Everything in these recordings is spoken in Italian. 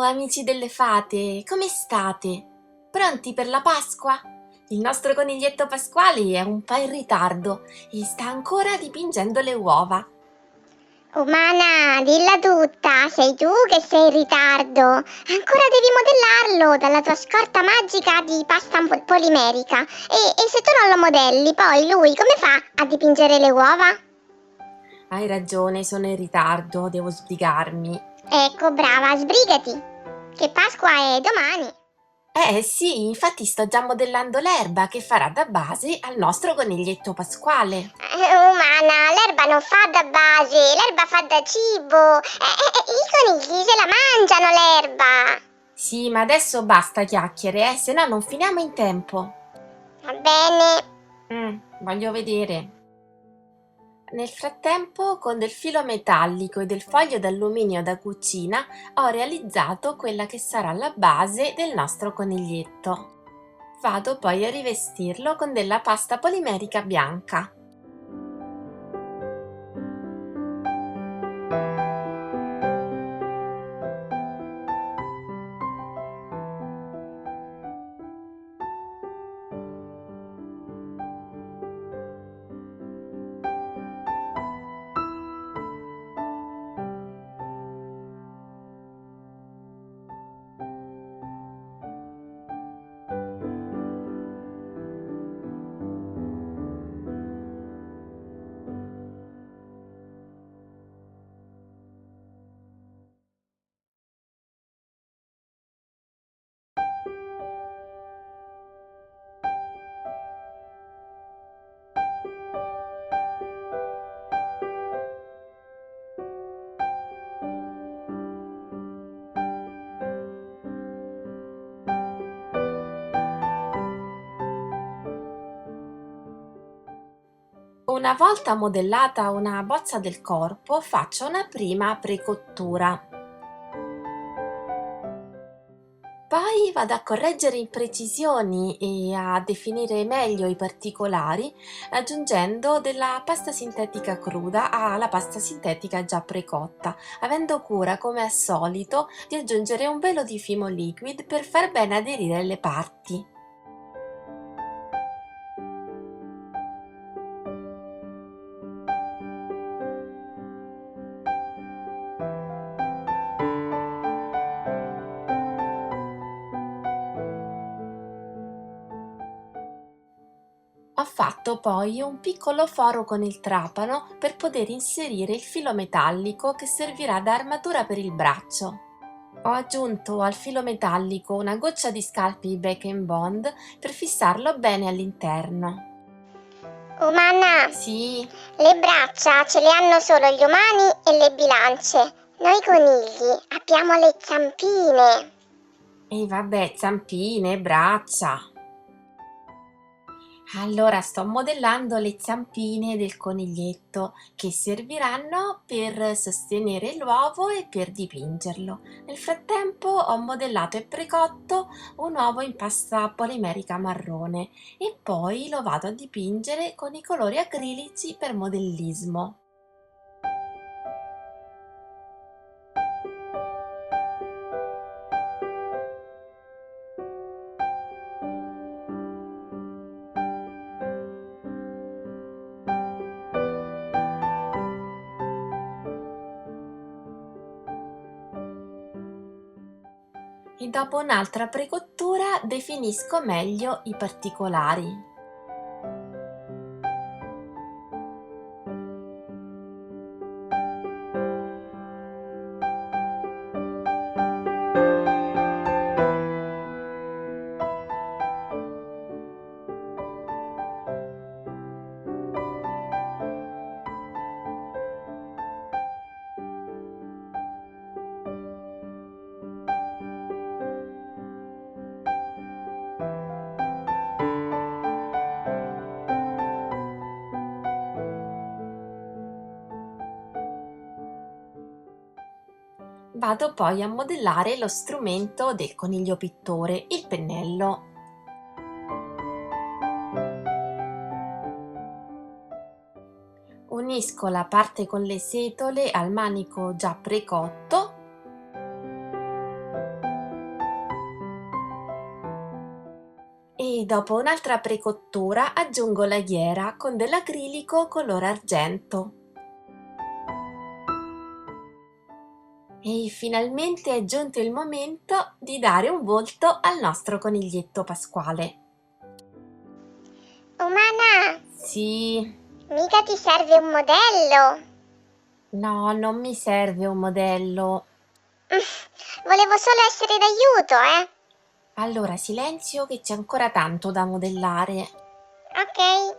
amici delle fate, come state? Pronti per la Pasqua? Il nostro coniglietto Pasquale è un po' in ritardo e sta ancora dipingendo le uova. Umana, dilla tutta, sei tu che sei in ritardo. Ancora devi modellarlo dalla tua scorta magica di pasta polimerica. E se tu non lo modelli, poi lui come fa a dipingere le uova? Hai ragione, sono in ritardo, devo sbrigarmi. Ecco, brava, sbrigati, che Pasqua è domani. Sì, infatti sto già modellando l'erba che farà da base al nostro coniglietto Pasquale. Umana, l'erba non fa da base, l'erba fa da cibo. I conigli se la mangiano l'erba. Sì, ma adesso basta chiacchiere, se no non finiamo in tempo. Va bene. Voglio vedere. Nel frattempo, con del filo metallico e del foglio d'alluminio da cucina, ho realizzato quella che sarà la base del nostro coniglietto. Vado poi a rivestirlo con della pasta polimerica bianca. Una volta modellata una bozza del corpo, faccio una prima precottura. Poi vado a correggere imprecisioni e a definire meglio i particolari aggiungendo della pasta sintetica cruda alla pasta sintetica già precotta, avendo cura come al solito di aggiungere un velo di Fimo Liquid per far bene aderire le parti. Ho fatto poi un piccolo foro con il trapano per poter inserire il filo metallico che servirà da armatura per il braccio. Ho aggiunto al filo metallico una goccia di scalpi Bake Bond per fissarlo bene all'interno. Umana, Sì, le braccia ce le hanno solo gli umani e le bilance. Noi conigli abbiamo le zampine. e vabbè, zampine, braccia. Allora sto modellando le zampine del coniglietto che serviranno per sostenere l'uovo e per dipingerlo. Nel frattempo ho modellato e precotto un uovo in pasta polimerica marrone e poi lo vado a dipingere con i colori acrilici per modellismo. E dopo un'altra precottura definisco meglio i particolari. Vado poi a modellare lo strumento del coniglio pittore, il pennello. Unisco la parte con le setole al manico già precotto dopo un'altra precottura aggiungo la ghiera con dell'acrilico color argento. E finalmente è giunto il momento di dare un volto al nostro coniglietto pasquale. Umana, Sì, mica ti serve un modello? no, non mi serve un modello. Volevo solo essere d'aiuto, eh? Allora, silenzio che c'è ancora tanto da modellare. Ok.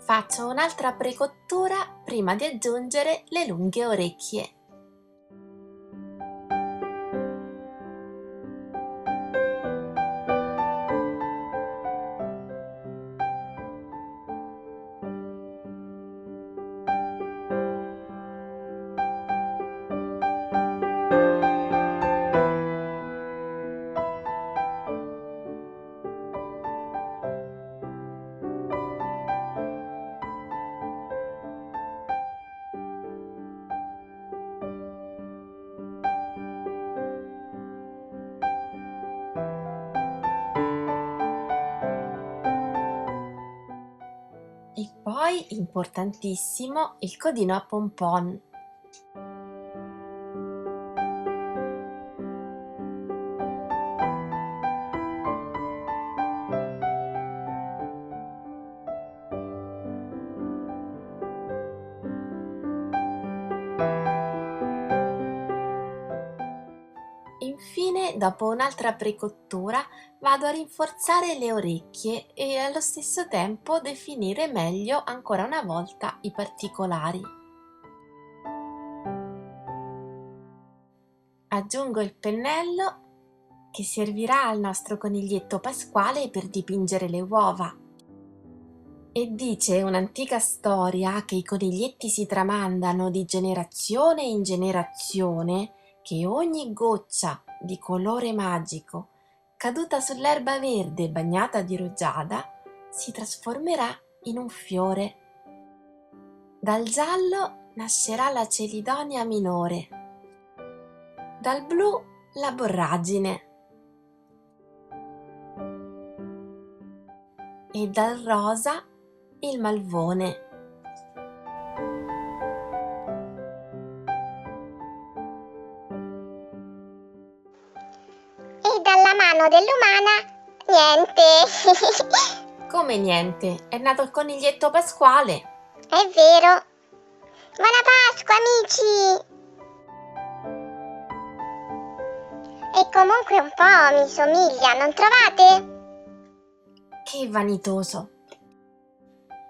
Faccio un'altra precottura prima di aggiungere le lunghe orecchie. E poi, importantissimo, il codino a pompon. Infine, dopo un'altra precottura, vado a rinforzare le orecchie e allo stesso tempo definire meglio ancora una volta i particolari. Aggiungo il pennello che servirà al nostro coniglietto pasquale per dipingere le uova. E dice un'antica storia che i coniglietti si tramandano di generazione in generazione, che ogni goccia di colore magico caduta sull'erba verde bagnata di rugiada si trasformerà in un fiore. Dal giallo nascerà la celidonia minore, dal blu la borragine e dal rosa il malvone. E dalla mano dell'umana, niente. Come niente, è nato il coniglietto pasquale. È vero. Buona Pasqua, amici! E comunque un po' mi somiglia, non trovate? Che vanitoso!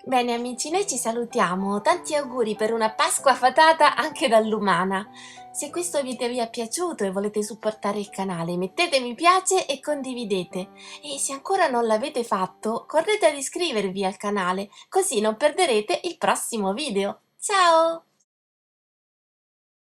Bene amici, noi ci salutiamo, tanti auguri per una Pasqua fatata anche dall'umana. Se questo video vi è piaciuto e volete supportare il canale, mettete mi piace e condividete. E se ancora non l'avete fatto, correte ad iscrivervi al canale, così non perderete il prossimo video. Ciao!